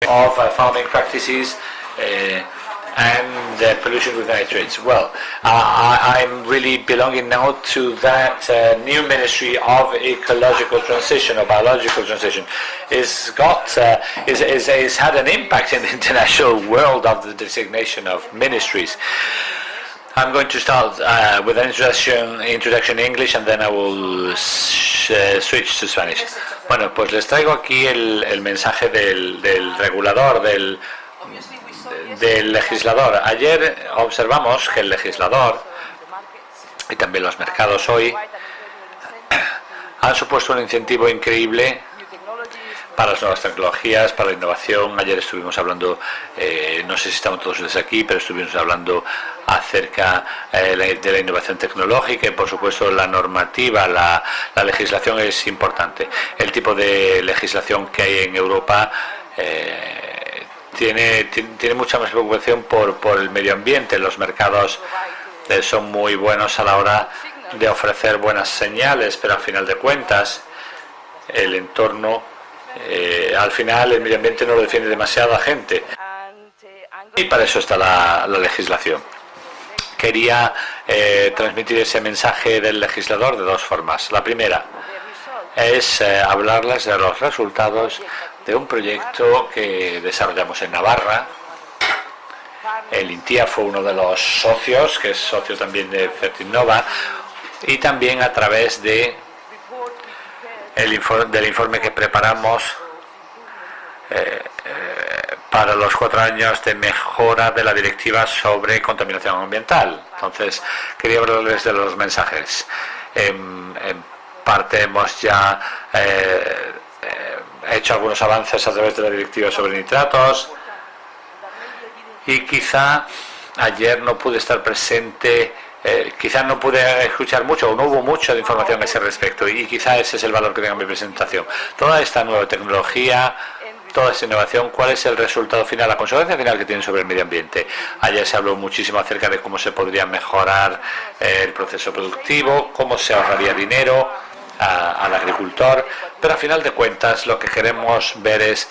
of farming practices and pollution with nitrates. Well, I'm really belonging now to that new Ministry of Ecological Transition or Biological Transition. It's had an impact in the international world of the designation of ministries. I'm going to start with an introduction in English and then I will switch to Spanish. Bueno, pues les traigo aquí el mensaje del regulador, del legislador. Ayer observamos que el legislador y también los mercados hoy han supuesto un incentivo increíble para las nuevas tecnologías, para la innovación. Ayer estuvimos hablando, no sé si estamos todos ustedes aquí, pero estuvimos hablando acerca de la innovación tecnológica y, por supuesto, la normativa, la legislación es importante. El tipo de legislación que hay en Europa tiene mucha más preocupación por el medio ambiente. Los mercados son muy buenos a la hora de ofrecer buenas señales, pero al final de cuentas el entorno, al final el medio ambiente no lo defiende demasiada gente y para eso está la legislación. Quería transmitir ese mensaje del legislador de dos formas. La primera es hablarles de los resultados de un proyecto que desarrollamos en Navarra. El INTIA fue uno de los socios, que es socio también de Fertinova, y también a través del informe que preparamos para los 4 años de mejora de la directiva sobre contaminación ambiental. Entonces, quería hablarles de los mensajes. En parte hemos ya hecho algunos avances a través de la directiva sobre nitratos y quizá ayer no pude estar presente, quizá no pude escuchar mucho o no hubo mucha de información a ese respecto y quizá ese es el valor que tenga mi presentación. Toda esta nueva tecnología, toda esta innovación, ¿cuál es el resultado final, la consecuencia final que tiene sobre el medio ambiente? Ayer se habló muchísimo acerca de cómo se podría mejorar el proceso productivo, cómo se ahorraría dinero al agricultor, pero a final de cuentas lo que queremos ver es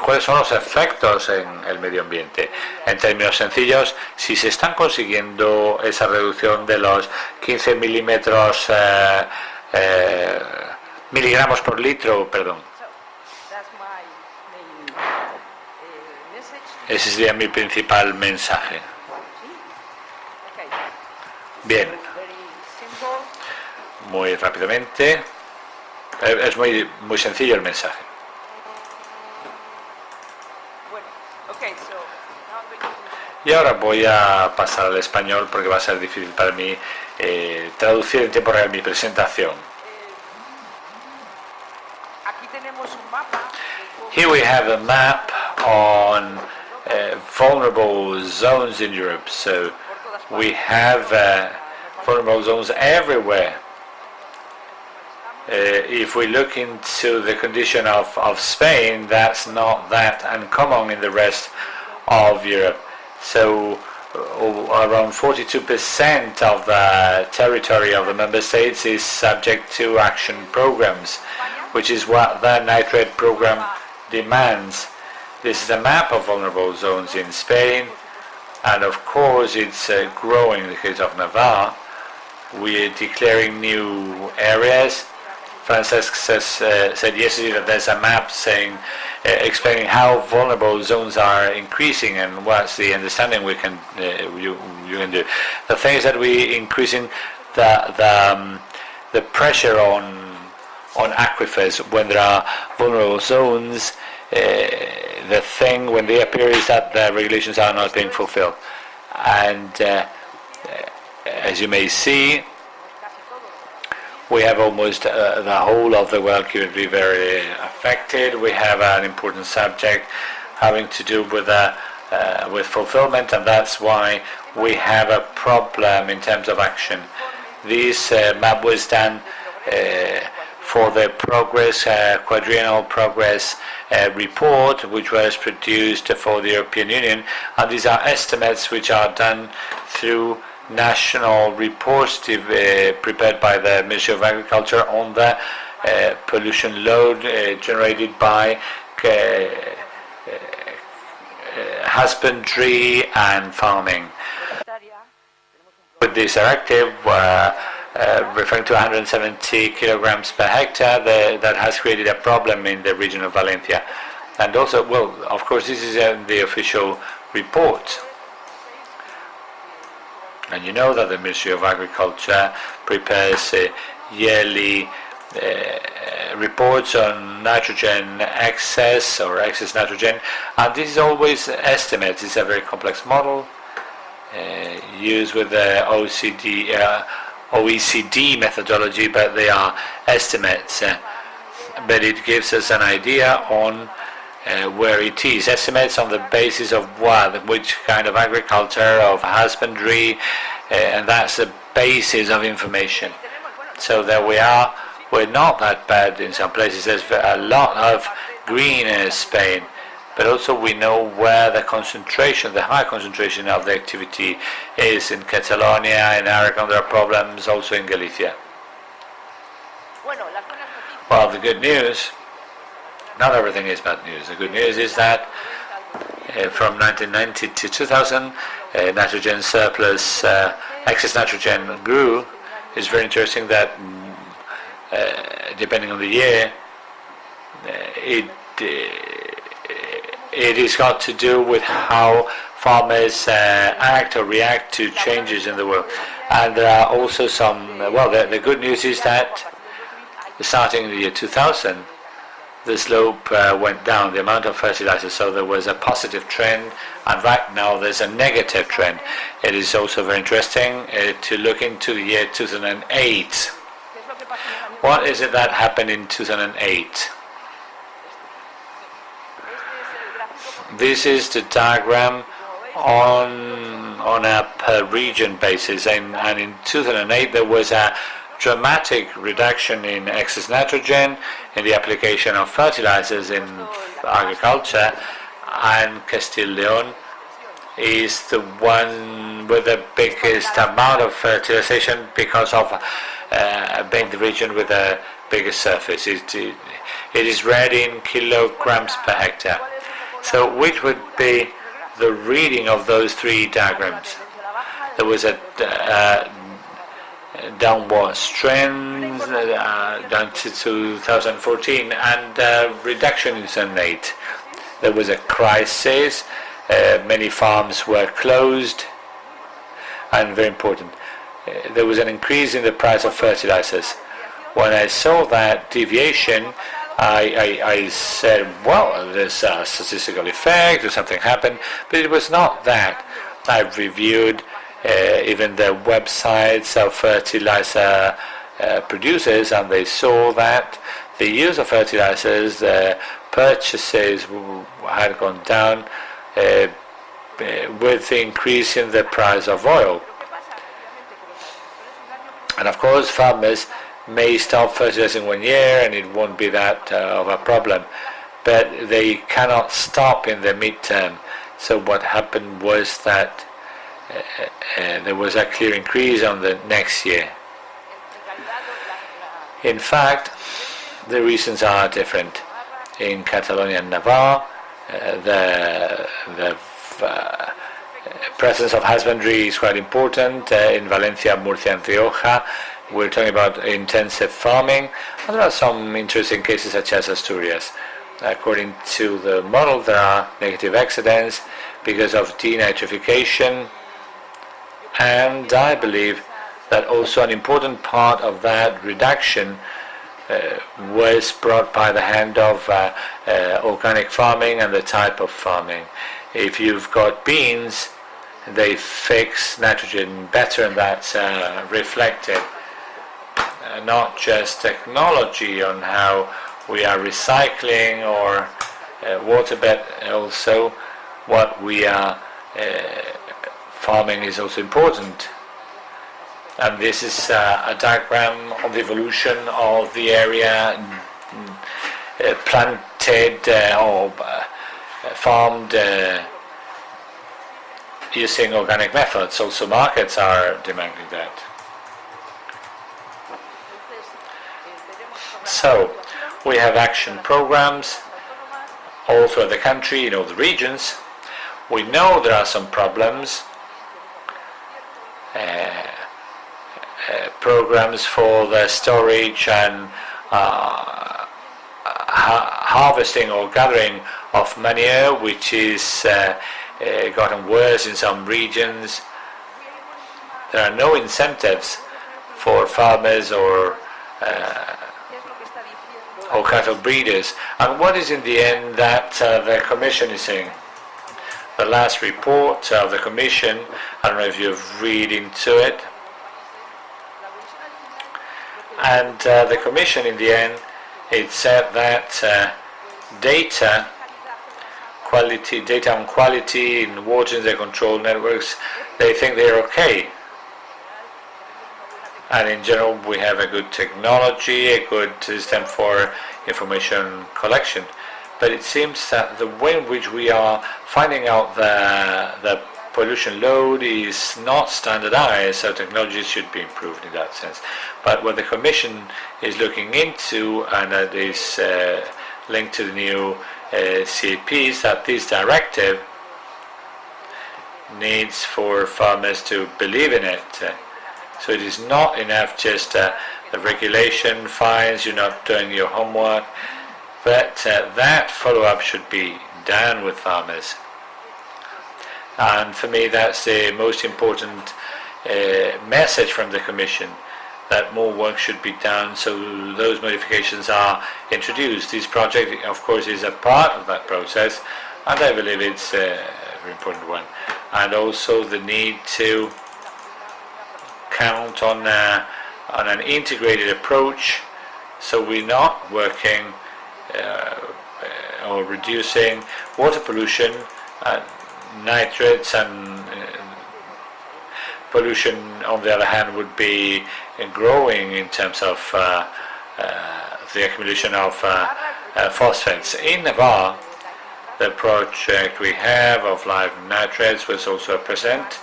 cuáles son los efectos en el medio ambiente. En términos sencillos, si se están consiguiendo esa reducción de los 15 miligramos por litro, perdón. Ese sería mi principal mensaje. Bien. Muy rápidamente, es muy sencillo el mensaje. Y ahora voy a pasar al español porque va a ser difícil para mí traducir en tiempo real mi presentación. Here we have a map on vulnerable zones in Europe. So we have vulnerable zones everywhere. If we look into the condition of Spain, that's not that uncommon in the rest of Europe. So around 42% of the territory of the member states is subject to action programs, which is what the nitrate program demands. This is a map of vulnerable zones in Spain, and of course it's growing in the case of Navarre. We're declaring new areas. Francesc said yesterday that there's a map saying, explaining how vulnerable zones are increasing and what's the understanding we can you can do. The thing is that we're increasing the pressure on aquifers when there are vulnerable zones. The thing when they appear is that the regulations are not being fulfilled, and as you may see, we have almost the whole of the Guadalquivir very affected. We have an important subject having to do with fulfillment, and that's why we have a problem in terms of action. This map was done for the progress, quadrennial progress report, which was produced for the European Union, and these are estimates which are done through national reports prepared by the Ministry of Agriculture on the pollution load generated by husbandry and farming. With this directive, referring to 170 kilograms per hectare, that has created a problem in the region of Valencia. And also, well, of course, this is the official report. And you know that the Ministry of Agriculture prepares yearly reports on nitrogen excess or excess nitrogen, and this is always estimates. It's a very complex model used with the OECD methodology, but they are estimates. But it gives us an idea on where it is. Estimates on the basis of what, which kind of agriculture, of husbandry, and that's the basis of information. So there we are. We're not that bad in some places. There's a lot of green in Spain, but also we know where the concentration, the high concentration of the activity is in Catalonia, in Aragon. There are problems also in Galicia. Well, the good news, not everything is bad news. The good news is that from 1990 to 2000, nitrogen surplus, excess nitrogen grew. It's very interesting that depending on the year, it has got to do with how farmers act or react to changes in the world. And there are also some, well, the good news is that starting in the year 2000, the slope went down, the amount of fertilizer, so there was a positive trend, and right now there's a negative trend. It is also very interesting to look into the year 2008. What is it that happened in 2008? This is the diagram on a per region basis, and in 2008 there was a dramatic reduction in excess nitrogen in the application of fertilizers in agriculture, and Castile-León is the one with the biggest amount of fertilization because of being the region with the biggest surface. It is read in kilograms per hectare. So which would be the reading of those three diagrams? There was a downward trend down to 2014 and reduction in 2008. There was a crisis, many farms were closed, and very important, there was an increase in the price of fertilizers. When I saw that deviation, I said, well, there's a statistical effect or something happened, but it was not that. I reviewed even the websites of fertilizer producers, and they saw that the use of fertilizers, the purchases had gone down with the increase in the price of oil. And of course, farmers may stop fertilizing 1 year and it won't be that of a problem, but they cannot stop in the midterm. So what happened was that there was a clear increase on the next year. In fact, the reasons are different. In Catalonia and Navarre, the presence of husbandry is quite important. In Valencia, Murcia and Rioja, we're talking about intensive farming. And there are some interesting cases such as Asturias. According to the model, there are negative excedents because of denitrification, and I believe that also an important part of that reduction was brought by the hand of organic farming and the type of farming. If you've got beans, they fix nitrogen better, and that's reflected. Not just technology on how we are recycling or water, but also what we are farming is also important. And this is a diagram of the evolution of the area planted or farmed using organic methods. Also markets are demanding that. So we have action programs all throughout the country in all the regions. We know there are some problems. Programs for the storage and harvesting or gathering of manure, which is gotten worse in some regions. There are no incentives for farmers or cattle breeders. And what is in the end that the Commission is saying? The last report of the Commission, I don't know if you've read into it, and the Commission in the end, it said that data on quality in water in the control networks, they think they're okay. And in general, we have a good technology, a good system for information collection. But it seems that the way in which we are finding out the pollution load is not standardized, so technology should be improved in that sense. But what the Commission is looking into, and that is linked to the new CAP, is that this directive needs for farmers to believe in it. So it is not enough just the regulation, fines, you're not doing your homework, but that follow-up should be done with farmers. And for me, that's the most important message from the Commission, that more work should be done so those modifications are introduced. This project, of course, is a part of that process, and I believe it's a very important one. And also the need to count on an integrated approach, so we're not working or reducing water pollution, nitrates, and pollution on the other hand would be growing in terms of the accumulation of phosphates. In Navarre, the project we have of live nitrates was also present,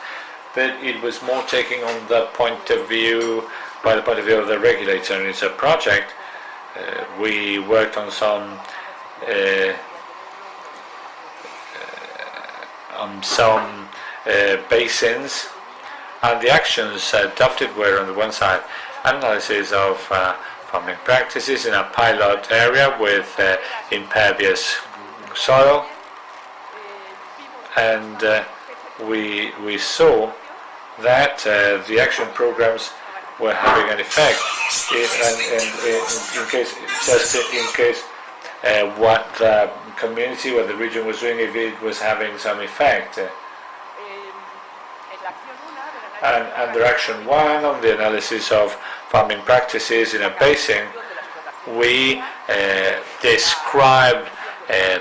but it was more taking on the point of view, by the point of view of the regulator, and it's a project. We worked on some basins, and the actions adopted were, on the one side, analysis of farming practices in a pilot area with impervious soil, and we saw that the action programs were having an effect, in case what the community, what the region was doing, if it was having some effect. And under Action 1, on the analysis of farming practices in a basin, we described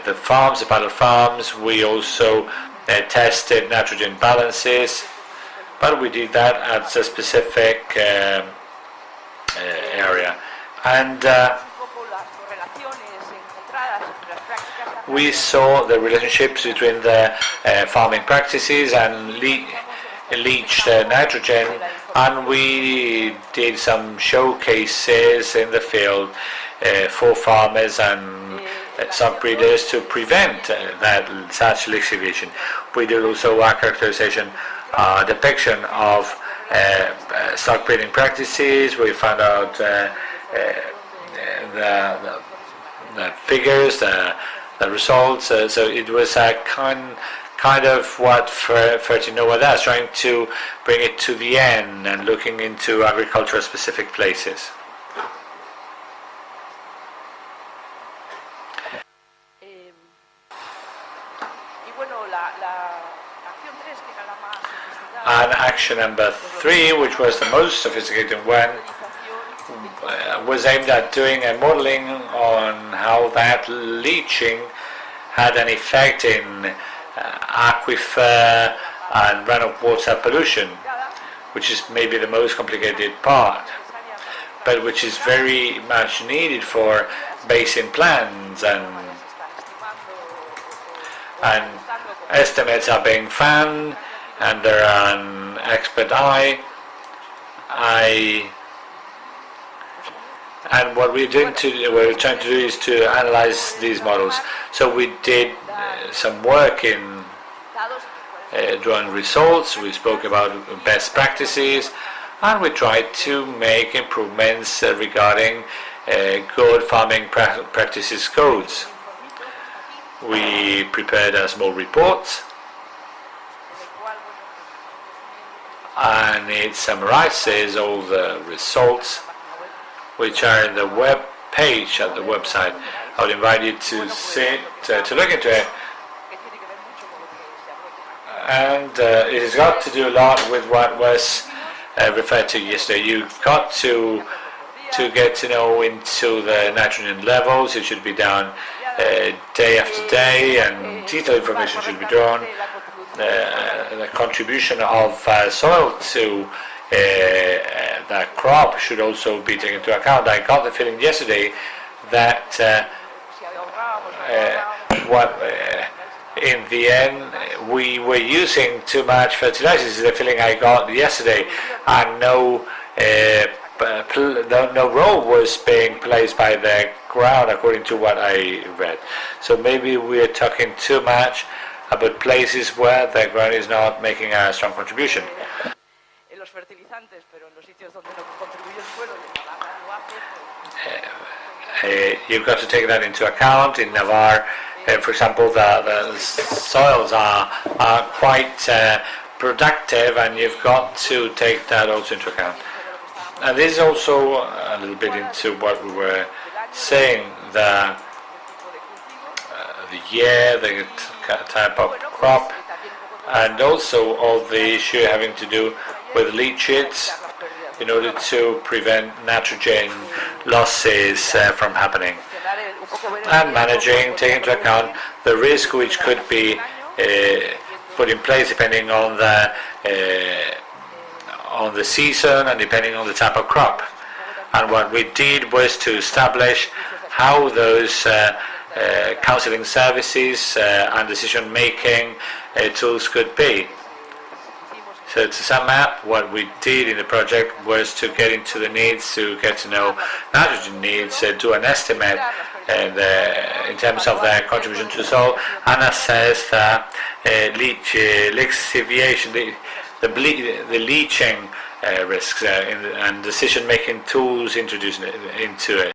the farms, the pilot farms. We also tested nitrogen balances, but we did that at a specific area. And we saw the relationships between the farming practices and leached nitrogen, and we did some showcases in the field for farmers and stock breeders to prevent such lixiviation. We did also a characterization depiction of stock breeding practices. We found out the figures, the results. So it was a kind of what Fertinova does, trying to bring it to the end and looking into agricultural specific places. And action number 3, which was the most sophisticated one, was aimed at doing a modeling on how that leaching had an effect in aquifer and runoff water pollution, which is maybe the most complicated part, but which is very much needed for basin plans, and estimates are being found under an expert eye. And what we're trying to do is to analyze these models. So we did some work in drawing results, we spoke about best practices, and we tried to make improvements regarding good farming practices codes. We prepared a small report, and it summarizes all the results which are in the web page at the website. I would invite you to look into it. And it has got to do a lot with what was referred to yesterday. You've got to get to know into the nitrogen levels. It should be done day after day, and detailed information should be drawn. The contribution of soil to the crop should also be taken into account. I got the feeling yesterday that in the end we were using too much fertilizers. This is the feeling I got yesterday, and no role was being placed by the ground according to what I read. So maybe we're talking too much about places where the ground is not making a strong contribution. You've got to take that into account. In Navarre, for example, the soils are quite productive, and you've got to take that also into account. And this is also a little bit into what we were saying, the year, the type of crop, and also all the issue having to do with leachates in order to prevent nitrogen losses from happening, and managing, taking into account the risk which could be put in place depending on the season and depending on the type of crop. And what we did was to establish how those counseling services and decision-making tools could be. So to sum up, what we did in the project was to get into the needs, to get to know nitrogen needs, do an estimate in terms of their contribution to soil, and assess the lixiviation, the leaching risks and decision-making tools introduced into it.